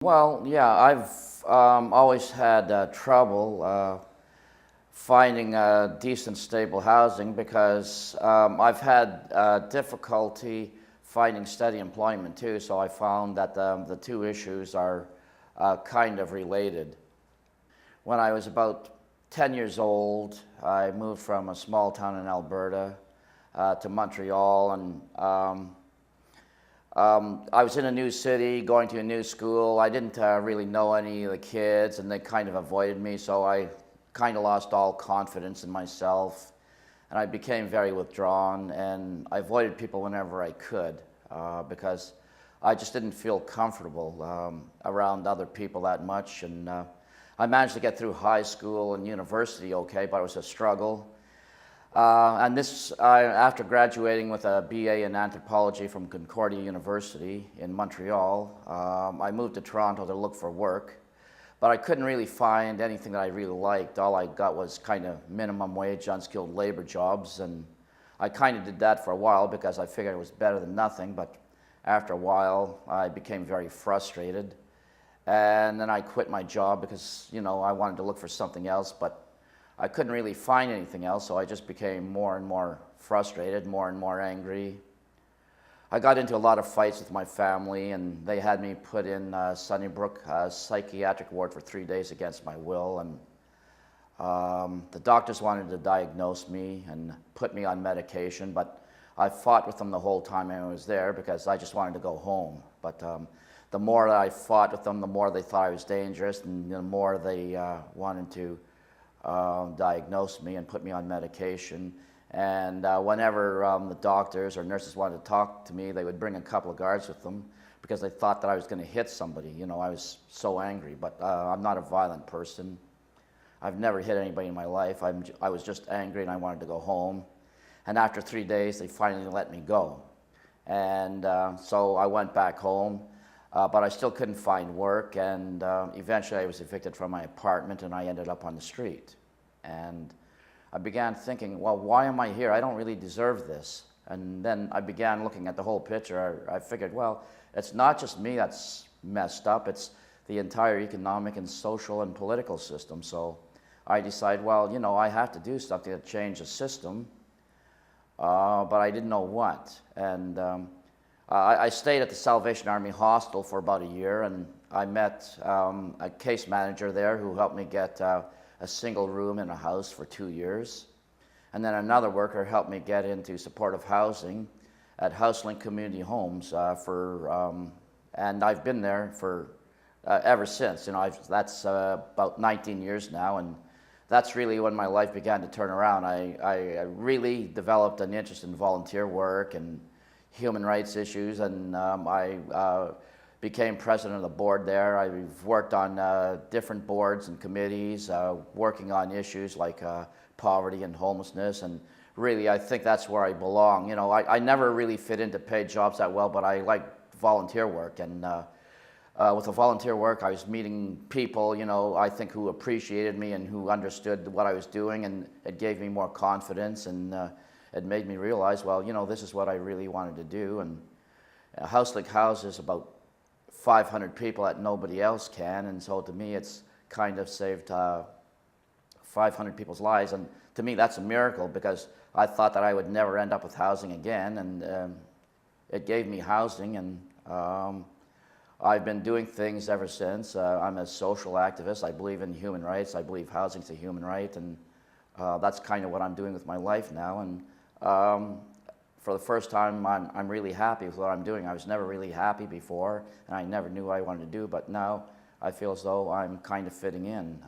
Well, yeah, I've always had trouble finding decent, stable housing because I've had difficulty finding steady employment too, so I found that the two issues are kind of related. When I was about 10 years old, I moved from a small town in Alberta to Montreal, and I was in a new city, going to a new school. I didn't really know any of the kids, and they kind of avoided me, so I kind of lost all confidence in myself, and I became very withdrawn, and I avoided people whenever I could because I just didn't feel comfortable around other people that much. And I managed to get through high school and university okay, but it was a struggle. After graduating with a BA in anthropology from Concordia University in Montreal, I moved to Toronto to look for work, but I couldn't really find anything that I really liked. All I got was kind of minimum wage, unskilled labor jobs, and I kind of did that for a while because I figured it was better than nothing, but after a while I became very frustrated, and then I quit my job because, you know, I wanted to look for something else, but I couldn't really find anything else, so I just became more and more frustrated, more and more angry. I got into a lot of fights with my family, and they had me put in Sunnybrook psychiatric ward for 3 days against my will, and the doctors wanted to diagnose me and put me on medication, but I fought with them the whole time I was there because I just wanted to go home. But the more that I fought with them, the more they thought I was dangerous, and the more they wanted to diagnosed me and put me on medication. And whenever the doctors or nurses wanted to talk to me, they would bring a couple of guards with them because they thought that I was going to hit somebody. You know, I was so angry, but I'm not a violent person. I've never hit anybody in my life. I was just angry and I wanted to go home. And after 3 days, they finally let me go. And so I went back home. But I still couldn't find work, and eventually I was evicted from my apartment and I ended up on the street. And I began thinking, well, why am I here? I don't really deserve this. And then I began looking at the whole picture. I figured, well, it's not just me that's messed up, it's the entire economic and social and political system. So I decided, well, you know, I have to do something to change the system, but I didn't know what. And I stayed at the Salvation Army hostel for about a year, and I met a case manager there who helped me get a single room in a house for 2 years. And then another worker helped me get into supportive housing at HouseLink Community Homes and I've been there for ever since. You know, that's about 19 years now, and that's really when my life began to turn around. I really developed an interest in volunteer work and human rights issues, and I became president of the board there. I've worked on different boards and committees, working on issues like poverty and homelessness, and really I think that's where I belong. You know, I never really fit into paid jobs that well, but I like volunteer work, and with the volunteer work I was meeting people, you know, I think who appreciated me and who understood what I was doing, and it gave me more confidence, and it made me realize, well, you know, this is what I really wanted to do. And HouseLink houses about 500 people that nobody else can, and so to me it's kind of saved 500 people's lives, and to me that's a miracle because I thought that I would never end up with housing again, and it gave me housing, and I've been doing things ever since. I'm a social activist. I believe in human rights. I believe housing's a human right, and that's kind of what I'm doing with my life now. And for the first time, I'm really happy with what I'm doing. I was never really happy before, and I never knew what I wanted to do, but now I feel as though I'm kind of fitting in.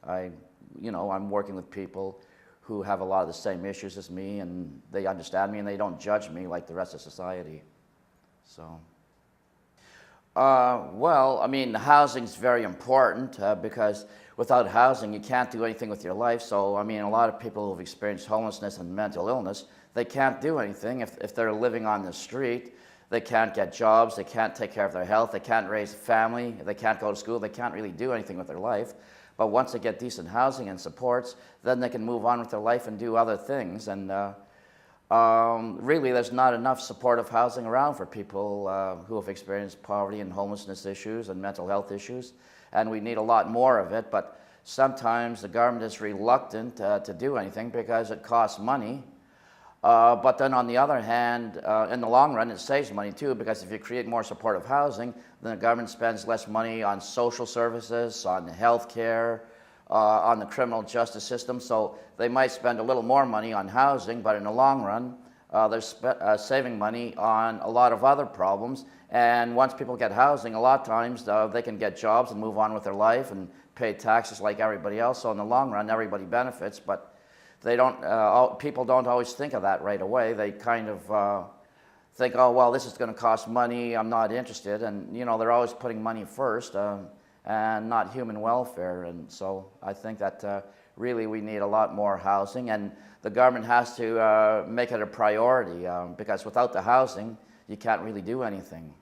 I'm working with people who have a lot of the same issues as me, and they understand me, and they don't judge me like the rest of society. So, well, I mean, housing's very important because without housing, you can't do anything with your life. So, I mean, a lot of people who've experienced homelessness and mental illness, they can't do anything. If they're living on the street, they can't get jobs, they can't take care of their health, they can't raise a family, they can't go to school, they can't really do anything with their life. But once they get decent housing and supports, then they can move on with their life and do other things. And Really, there's not enough supportive housing around for people who have experienced poverty and homelessness issues and mental health issues, and we need a lot more of it, but sometimes the government is reluctant to do anything because it costs money. But then on the other hand, in the long run, it saves money too, because if you create more supportive housing, then the government spends less money on social services, on health care, on the criminal justice system. So they might spend a little more money on housing, but in the long run, they're saving money on a lot of other problems. And once people get housing, a lot of times they can get jobs and move on with their life and pay taxes like everybody else. So in the long run, everybody benefits, but they don't, people don't always think of that right away. They kind of think, oh, well, this is going to cost money, I'm not interested. And, you know, they're always putting money first and not human welfare. And so I think that really we need a lot more housing, and the government has to make it a priority because without the housing, you can't really do anything.